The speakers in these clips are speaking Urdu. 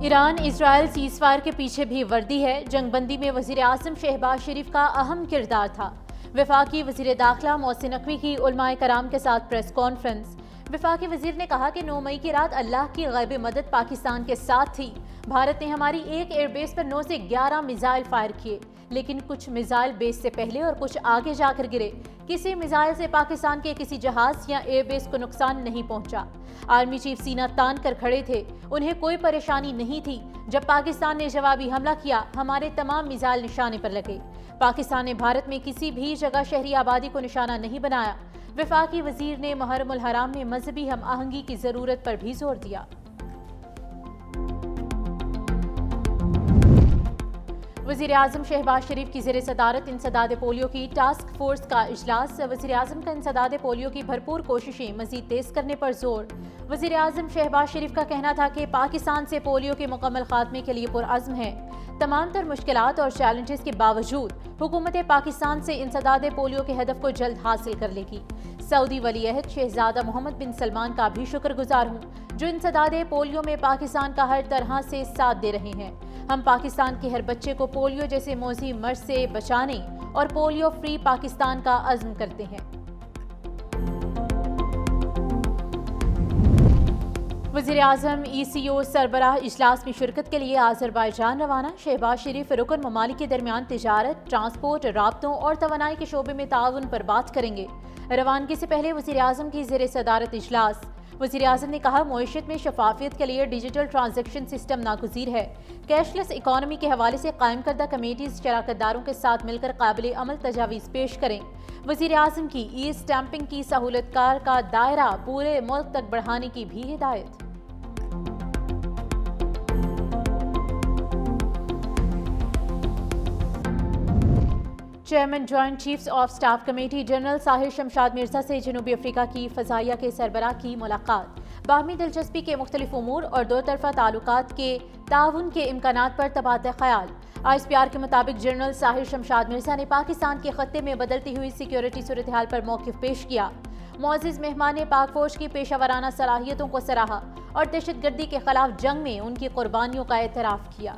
ایران اسرائیل سیز فائر کے پیچھے بھی وردی ہے۔ جنگ بندی میں وزیر اعظم شہباز شریف کا اہم کردار تھا۔ وفاقی وزیر داخلہ محسن نقوی کی علماء کرام کے ساتھ پریس کانفرنس۔ وفاقی وزیر نے کہا کہ 9 مئی کی رات اللہ کی غیبی مدد پاکستان کے ساتھ تھی۔ بھارت نے ہماری ایک ایئر بیس پر 9 سے 11 میزائل فائر کیے، لیکن کچھ میزائل بیس سے پہلے اور کچھ آگے جا کر گرے۔ کسی میزائل سے پاکستان کے کسی جہاز یا ایئر بیس کو نقصان نہیں پہنچا۔ آرمی چیف سینہ تان کر کھڑے تھے، انہیں کوئی پریشانی نہیں تھی۔ جب پاکستان نے جوابی حملہ کیا، ہمارے تمام میزائل نشانے پر لگے۔ پاکستان نے بھارت میں کسی بھی جگہ شہری آبادی کو نشانہ نہیں بنایا۔ وفاقی وزیر نے محرم الحرام میں مذہبی ہم آہنگی کی ضرورت پر بھی زور دیا۔ وزیر اعظم شہباز شریف کی زیر صدارت انسداد پولیو کی ٹاسک فورس کا اجلاس۔ وزیر اعظم کا انسداد پولیو کی بھرپور کوششیں مزید تیز کرنے پر زور۔ وزیر اعظم شہباز شریف کا کہنا تھا کہ پاکستان سے پولیو کے مکمل خاتمے کے لیے پرعزم ہے۔ تمام تر مشکلات اور چیلنجز کے باوجود حکومت پاکستان سے انسداد پولیو کے ہدف کو جلد حاصل کر لے گی۔ سعودی ولی عہد شہزادہ محمد بن سلمان کا بھی شکر گزار ہوں، جو انسداد پولیو میں پاکستان کا ہر طرح سے ساتھ دے رہے ہیں۔ ہم پاکستان کے ہر بچے کو پولیو جیسے موذی مرض سے بچانے اور پولیو فری پاکستان کا عزم کرتے ہیں۔ وزیر اعظم ECO سربراہ اجلاس میں شرکت کے لیے آذربائیجان روانہ۔ شہباز شریف رکن ممالک کے درمیان تجارت، ٹرانسپورٹ، رابطوں اور توانائی کے شعبے میں تعاون پر بات کریں گے۔ روانگی سے پہلے وزیر اعظم کی زیر صدارت اجلاس۔ وزیر اعظم نے کہا، معیشت میں شفافیت کے لیے ڈیجیٹل ٹرانزیکشن سسٹم ناگزیر ہے۔ کیش لیس اکانومی کے حوالے سے قائم کردہ کمیٹیز شراکت داروں کے ساتھ مل کر قابل عمل تجاویز پیش کریں۔ وزیر اعظم کی ای اسٹیمپنگ کی سہولت کار کا دائرہ پورے ملک تک بڑھانے کی بھی ہدایت۔ Chairman Joint Chiefs of Staff Committee General Sahir Shamshad Mirza سے جنوبی افریقہ کی فضائیہ کے سربراہ کی ملاقات۔ باہمی دلچسپی کے مختلف امور اور دو طرفہ تعلقات کے تعاون کے امکانات پر تبادلہ خیال۔ ISPR کے مطابق جنرل ساحر شمشاد مرزا نے پاکستان کے خطے میں بدلتی ہوئی سیکیورٹی صورتحال پر موقف پیش کیا۔ معزز مہمان نے پاک فوج کی پیشہ ورانہ صلاحیتوں کو سراہا اور دہشت گردی کے خلاف جنگ میں ان کی قربانیوں کا اعتراف کیا۔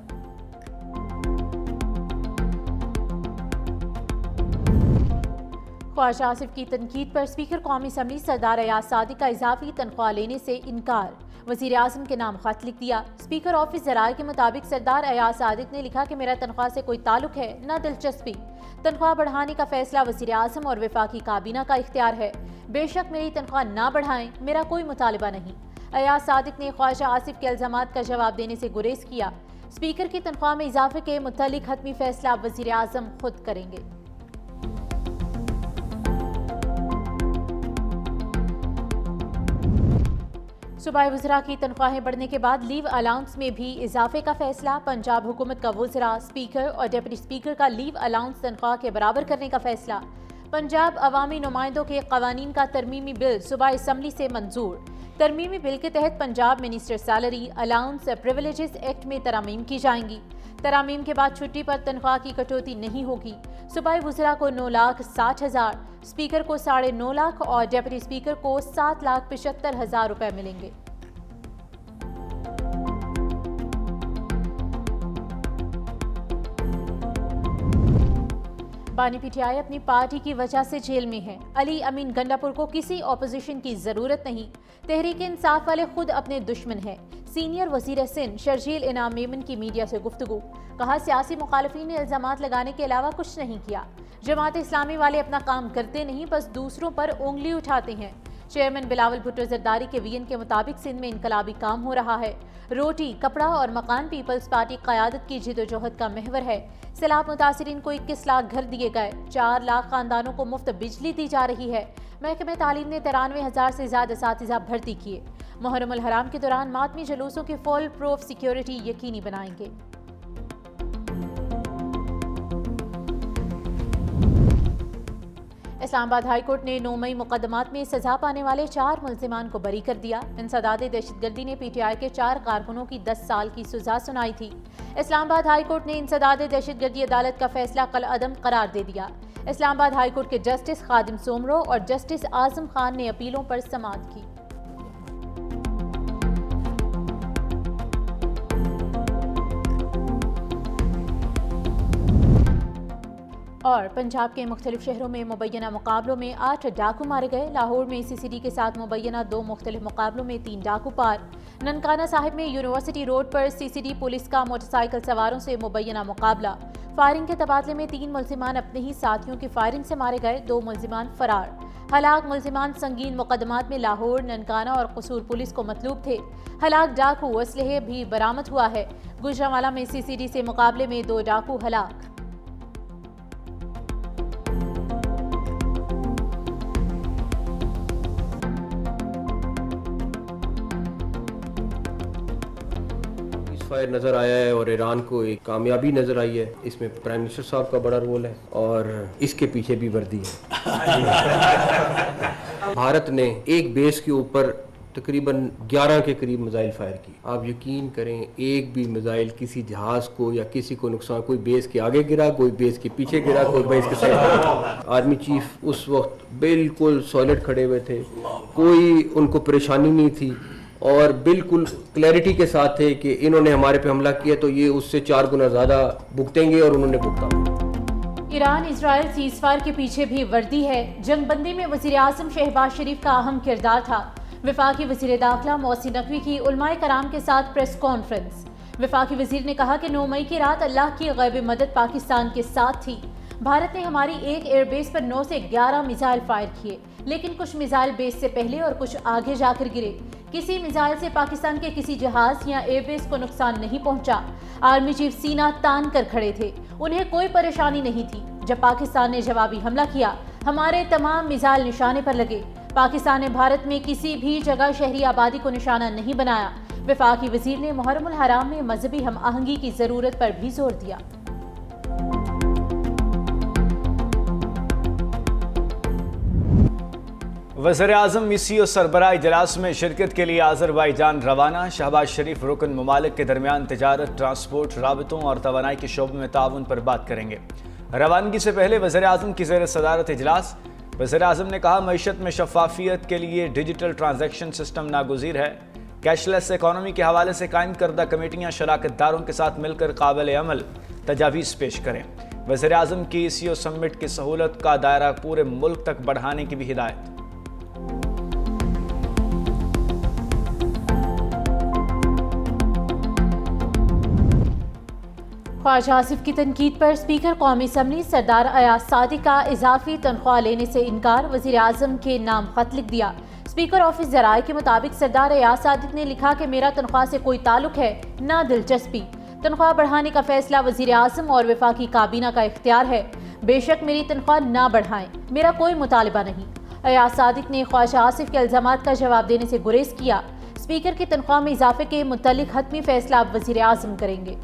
خواجہ آصف کی تنقید پر اسپیکر قومی اسمبلی سردار ایاز صادق کا اضافی تنخواہ لینے سے انکار۔ وزیر اعظم کے نام خط لکھ دیا۔ اسپیکر آفس ذرائع کے مطابق سردار ایاز صادق نے لکھا کہ میرا تنخواہ سے کوئی تعلق ہے، نہ دلچسپی۔ تنخواہ بڑھانے کا فیصلہ وزیر اعظم اور وفاقی کابینہ کا اختیار ہے۔ بے شک میری تنخواہ نہ بڑھائیں، میرا کوئی مطالبہ نہیں۔ ایاز صادق نے خواجہ آصف کے الزامات کا جواب دینے سے گریز کیا۔ اسپیکر کی تنخواہ میں اضافے کے متعلق حتمی فیصلہ وزیر اعظم خود کریں گے۔ صوبائی وزراء کی تنخواہیں بڑھنے کے بعد لیو الاؤنس میں بھی اضافے کا فیصلہ۔ پنجاب حکومت کا وزراء، اسپیکر اور ڈپٹی اسپیکر کا لیو الاؤنس تنخواہ کے برابر کرنے کا فیصلہ۔ پنجاب عوامی نمائندوں کے قوانین کا ترمیمی بل صوبائی اسمبلی سے منظور۔ ترمیمی بل کے تحت Punjab minister salary allowance privileges act میں ترامیم کی جائیں گی۔ ترامیم کے بعد چھٹی پر تنخواہ کی کٹوتی نہیں ہوگی۔ صوبائی وزراء کو 9,60,000، اسپیکر کو 9.5 لاکھ اور ڈپٹی اسپیکر کو 7,75,000 روپے ملیں گے۔ بانی PTI اپنی پارٹی کی وجہ سے جیل میں ہے۔ علی امین گنڈاپور کو کسی اپوزیشن کی ضرورت نہیں۔ تحریک انصاف والے خود اپنے دشمن ہیں۔ سینئر وزیر سندھ شرجیل انعام میمن کی میڈیا سے گفتگو۔ کہا، سیاسی مخالفین نے الزامات لگانے کے علاوہ کچھ نہیں کیا۔ جماعت اسلامی والے اپنا کام کرتے نہیں، بس دوسروں پر انگلی اٹھاتے ہیں۔ چیئرمین بلاول بھٹو زرداری کے وین کے مطابق سندھ میں انقلابی کام ہو رہا ہے۔ روٹی، کپڑا اور مکان پیپلز پارٹی قیادت کی جدوجہد کا محور ہے۔ سیلاب متاثرین کو 21 لاکھ گھر دیے گئے، 4 لاکھ خاندانوں کو مفت بجلی دی جا رہی ہے۔ محکمہ تعلیم نے 93,000 سے زیادہ اساتذہ بھرتی کیے۔ محرم الحرام کے دوران ماتمی جلوسوں کی فول پروف سیکیورٹی یقینی بنائیں گے۔ اسلام آباد ہائی کورٹ نے 9 مئی مقدمات میں سزا پانے والے 4 ملزمان کو بری کر دیا۔ انسداد دہشت گردی نے PTI کے 4 کارکنوں کی 10 سال کی سزا سنائی تھی۔ اسلام آباد ہائی کورٹ نے انسداد دہشت گردی عدالت کا فیصلہ کالعدم قرار دے دیا۔ اسلام آباد ہائی کورٹ کے جسٹس خادم سومرو اور جسٹس اعظم خان نے اپیلوں پر سماعت کی۔ اور پنجاب کے مختلف شہروں میں مبینہ مقابلوں میں 8 ڈاکو مارے گئے۔ لاہور میں CCD کے ساتھ مبینہ 2 مختلف مقابلوں میں 3 ڈاکو پار۔ ننکانہ صاحب میں یونیورسٹی روڈ پر CCD پولیس کا موٹر سائیکل سواروں سے مبینہ مقابلہ۔ فائرنگ کے تبادلے میں 3 ملزمان اپنے ہی ساتھیوں کی فائرنگ سے مارے گئے، 2 ملزمان فرار۔ ہلاک ملزمان سنگین مقدمات میں لاہور، ننکانہ اور قصور پولیس کو مطلوب تھے۔ ہلاک ڈاکو اسلحے بھی برآمد ہوا ہے۔ گوجرانوالہ میں CCD سے مقابلے میں 2 ڈاکو ہلاک۔ فائر نظر آیا ہے اور ایران کو ایک کامیابی نظر آئی ہے۔ اس میں پرائم منسٹر صاحب کا بڑا رول ہے اور اس کے پیچھے بھی وردی ہے۔ بھارت نے ایک بیس کے اوپر تقریباً 11 کے قریب میزائل فائر کی۔ آپ یقین کریں ایک بھی میزائل کسی جہاز کو یا کسی کو نقصان، کوئی بیس کے آگے گرا، کوئی بیس کے پیچھے گرا، کوئی بیس کے سائڈ گرا۔ آرمی چیف اس وقت بالکل سالڈ کھڑے ہوئے تھے، کوئی ان کو پریشانی نہیں تھی اور بالکل کلیئرٹی کے ساتھ تھے کہ انہوں نے ہمارے پہ حملہ کیا تو یہ اس سے 4 گنا زیادہ بھگتیں گے، اور انہوں نے بھگتا۔ ایران اسرائیل سیز فائر کے پیچھے بھی وردی ہے۔ جنگ بندی میں وزیر اعظم شہباز شریف کا اہم کردار تھا۔ وفاقی وزیر داخلہ محسن نقوی کی علماء کرام کے ساتھ پریس کانفرنس۔ وفاقی وزیر نے کہا کہ 9 مئی کی رات اللہ کی غیبی مدد پاکستان کے ساتھ تھی۔ بھارت نے ہماری ایک ایئر بیس پر 9 سے 11 میزائل فائر کیے، لیکن کچھ میزائل بیس سے پہلے اور کچھ آگے جا کر گرے۔ کسی میزائل سے پاکستان کے کسی جہاز یا ایئر بیس کو نقصان نہیں پہنچا۔ آرمی چیف سینہ تان کر کھڑے تھے، انہیں کوئی پریشانی نہیں تھی۔ جب پاکستان نے جوابی حملہ کیا، ہمارے تمام میزائل نشانے پر لگے۔ پاکستان نے بھارت میں کسی بھی جگہ شہری آبادی کو نشانہ نہیں بنایا۔ وفاقی وزیر نے محرم الحرام میں مذہبی ہم آہنگی کی ضرورت پر بھی زور دیا۔ وزیر اعظم میسی سربراہ اجلاس میں شرکت کے لیے آذربائیجان روانہ۔ شہباز شریف رکن ممالک کے درمیان تجارت، ٹرانسپورٹ، رابطوں اور توانائی کے شعبے میں تعاون پر بات کریں گے۔ روانگی سے پہلے وزیر اعظم کی زیر صدارت اجلاس۔ وزیر اعظم نے کہا معیشت میں شفافیت کے لیے ڈیجیٹل ٹرانزیکشن سسٹم ناگزیر ہے۔ کیش لیس اکانومی کے حوالے سے قائم کردہ کمیٹیاں شراکت داروں کے ساتھ مل کر قابل عمل تجاویز پیش کریں۔ وزیر اعظم کی CO سمٹ کی سہولت کا دائرہ پورے ملک تک بڑھانے کی بھی ہدایت۔ خواجہ آصف کی تنقید پر اسپیکر قومی اسمبلی سردار ایاز صادق کا اضافی تنخواہ لینے سے انکار، وزیر اعظم کے نام خط لکھ دیا۔ اسپیکر آفس ذرائع کے مطابق سردار ایاز صادق نے لکھا کہ میرا تنخواہ سے کوئی تعلق ہے، نہ دلچسپی۔ تنخواہ بڑھانے کا فیصلہ وزیر اعظم اور وفاقی کابینہ کا اختیار ہے۔ بے شک میری تنخواہ نہ بڑھائیں، میرا کوئی مطالبہ نہیں۔ ایاز صادق نے خواجہ آصف کے الزامات کا جواب دینے سے گریز کیا۔ اسپیکر کی تنخواہ میں اضافے کے متعلق حتمی فیصلہ اب وزیر اعظم کریں گے۔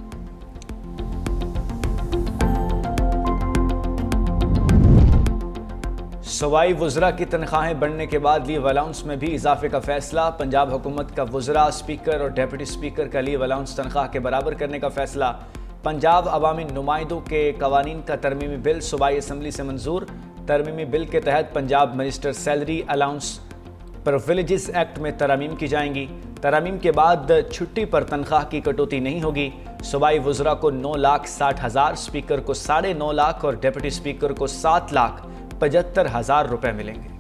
صوبائی وزراء کی تنخواہیں بڑھنے کے بعد لیو الاؤنس میں بھی اضافے کا فیصلہ۔ پنجاب حکومت کا وزراء، اسپیکر اور ڈیپٹی اسپیکر کا لیو الاؤنس تنخواہ کے برابر کرنے کا فیصلہ۔ پنجاب عوامی نمائندوں کے قوانین کا ترمیمی بل صوبائی اسمبلی سے منظور۔ ترمیمی بل کے تحت Punjab minister salary allowance privileges act میں ترامیم کی جائیں گی۔ ترامیم کے بعد چھٹی پر تنخواہ کی کٹوتی نہیں ہوگی۔ صوبائی وزراء کو 9,60,000، اسپیکر کو 9.5 لاکھ اور ڈیپٹی اسپیکر کو 7,75,000 روپے ملیں گے۔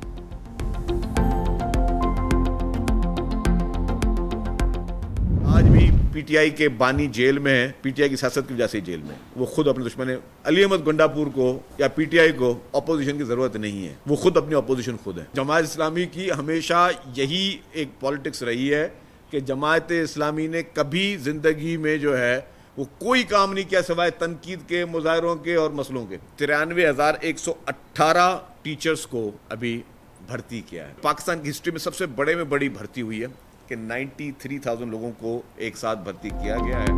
آج بھی پی ٹی آئی کے بانی جیل میں ہیں، پی ٹی آئی کی سیاست کی وجہ سے جیل میں۔ وہ خود اپنے دشمن ہیں۔ علی احمد گنڈاپور کو یا پی ٹی آئی کو اپوزیشن کی ضرورت نہیں ہے، وہ خود اپنی اپوزیشن خود ہے۔ جماعت اسلامی کی ہمیشہ یہی ایک پالیٹکس رہی ہے کہ جماعت اسلامی نے کبھی زندگی میں جو ہے وہ کوئی کام نہیں کیا سوائے تنقید کے، مظاہروں کے اور مسئلوں کے۔ 93,118 ٹیچرز کو ابھی بھرتی کیا ہے۔ پاکستان کی ہسٹری میں سب سے بڑے میں بڑی بھرتی ہوئی ہے کہ 93,000 لوگوں کو ایک ساتھ بھرتی کیا گیا ہے۔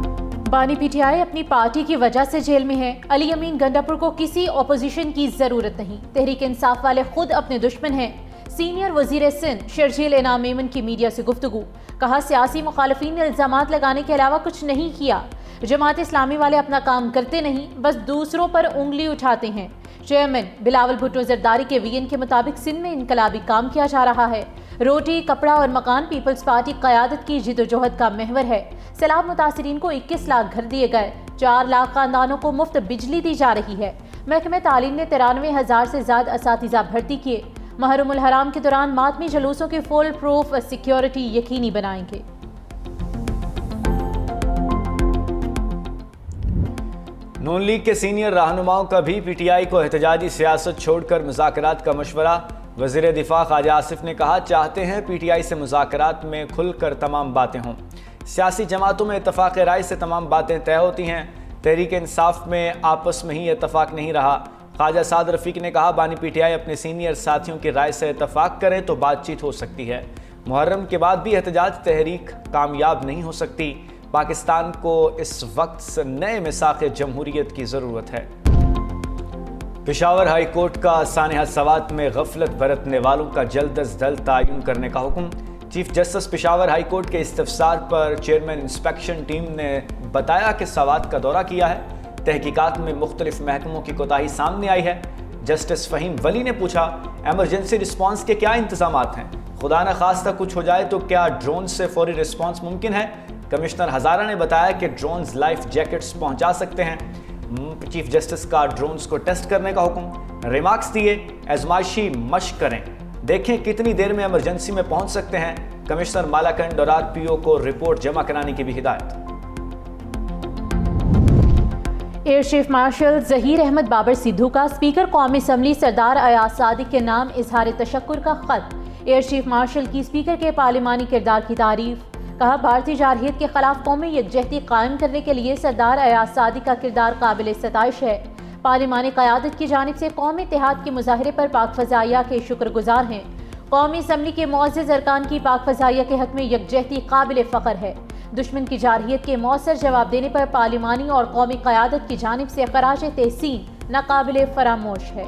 بانی پی ٹی آئی اپنی پارٹی کی وجہ سے جیل میں ہے۔ علی امین گنڈاپور کو کسی اپوزیشن کی ضرورت نہیں۔ تحریک انصاف والے خود اپنے دشمن ہیں۔ سینئر وزیر سندھ شرجیل انعام میمن کی میڈیا سے گفتگو، کہا سیاسی مخالفین نے الزامات لگانے کے علاوہ کچھ نہیں کیا۔ جماعت اسلامی والے اپنا کام کرتے نہیں، بس دوسروں پر انگلی اٹھاتے ہیں۔ چیئرمین بلاول بھٹو زرداری کے وی این کے مطابق سندھ میں انقلابی کام کیا جا رہا ہے۔ روٹی، کپڑا اور مکان پیپلز پارٹی قیادت کی جدوجہد کا محور ہے۔ سیلاب متاثرین کو 21 لاکھ گھر دیے گئے، 4 لاکھ خاندانوں کو مفت بجلی دی جا رہی ہے۔ محکمہ تعلیم نے 93,000 سے زیادہ اساتذہ بھرتی کیے۔ محرم الحرام کے دوران ماتمی جلوسوں کی فول پروف سیکیورٹی یقینی بنائیں گے۔ نون لیگ کے سینئر رہنماؤں کا بھی پی ٹی آئی کو احتجاجی سیاست چھوڑ کر مذاکرات کا مشورہ۔ وزیر دفاع خواجہ آصف نے کہا چاہتے ہیں پی ٹی آئی سے مذاکرات میں کھل کر تمام باتیں ہوں۔ سیاسی جماعتوں میں اتفاق رائے سے تمام باتیں طے ہوتی ہیں، تحریک انصاف میں آپس میں ہی اتفاق نہیں رہا۔ خواجہ سعد رفیق نے کہا بانی پی ٹی آئی اپنے سینئر ساتھیوں کی رائے سے اتفاق کرے تو بات چیت ہو سکتی ہے۔ محرم کے بعد بھی احتجاج تحریک کامیاب نہیں ہو سکتی۔ پاکستان کو اس وقت نئے میثاق جمہوریت کی ضرورت ہے۔ پشاور ہائی کورٹ کا سانحہ سوات میں غفلت برتنے والوں کا جلد از جلد تعین کرنے کا حکم۔ Chief justice Peshawar high court کے استفسار پر چیئرمین انسپیکشن ٹیم نے بتایا کہ سوات کا دورہ کیا ہے۔ تحقیقات میں مختلف محکموں کی کوتاہی سامنے آئی ہے۔ جسٹس فہیم ولی نے پوچھا ایمرجنسی رسپانس کے کیا انتظامات ہیں؟ خدا نہ خواستہ کچھ ہو جائے تو کیا ڈرون سے فوری رسپانس ممکن ہے؟ کمشنر ہزارہ نے بتایا کہ ڈرونز لائف جیکٹس پہنچا سکتے ہیں۔ چیف جسٹس کا ڈرونز کو ٹیسٹ کرنے کا حکم۔ ریمارکس دیے آزمائشی مشق کریں، دیکھیں کتنی دیر میں ایمرجنسی میں پہنچ سکتے ہیں۔ کمشنر مالاکنڈ اور آر پی او کو رپورٹ جمع کرانے کی بھی ہدایت۔ Air chief marshal Zaheer Ahmed Babar Sidhu کا اسپیکر قومی اسمبلی سردار ایاز صادق کے نام اظہار تشکر کا خط۔ ایئر چیف مارشل کی اسپیکر کے پارلیمانی کردار کی تعریف۔ کہا بھارتی جارحیت کے خلاف قومی یکجہتی قائم کرنے کے لیے سردار ایاز صادق کا کردار قابل ستائش ہے۔ پارلیمانی قیادت کی جانب سے قومی اتحاد کے مظاہرے پر پاک فضائیہ کے شکر گزار ہیں۔ قومی اسمبلی کے معزز ارکان کی پاک فضائیہ کے حق میں یکجہتی قابل فخر ہے۔ دشمن کی جارحیت کے مؤثر جواب دینے پر پارلیمانی اور قومی قیادت کی جانب سے خراج تحسین ناقابل فراموش ہے۔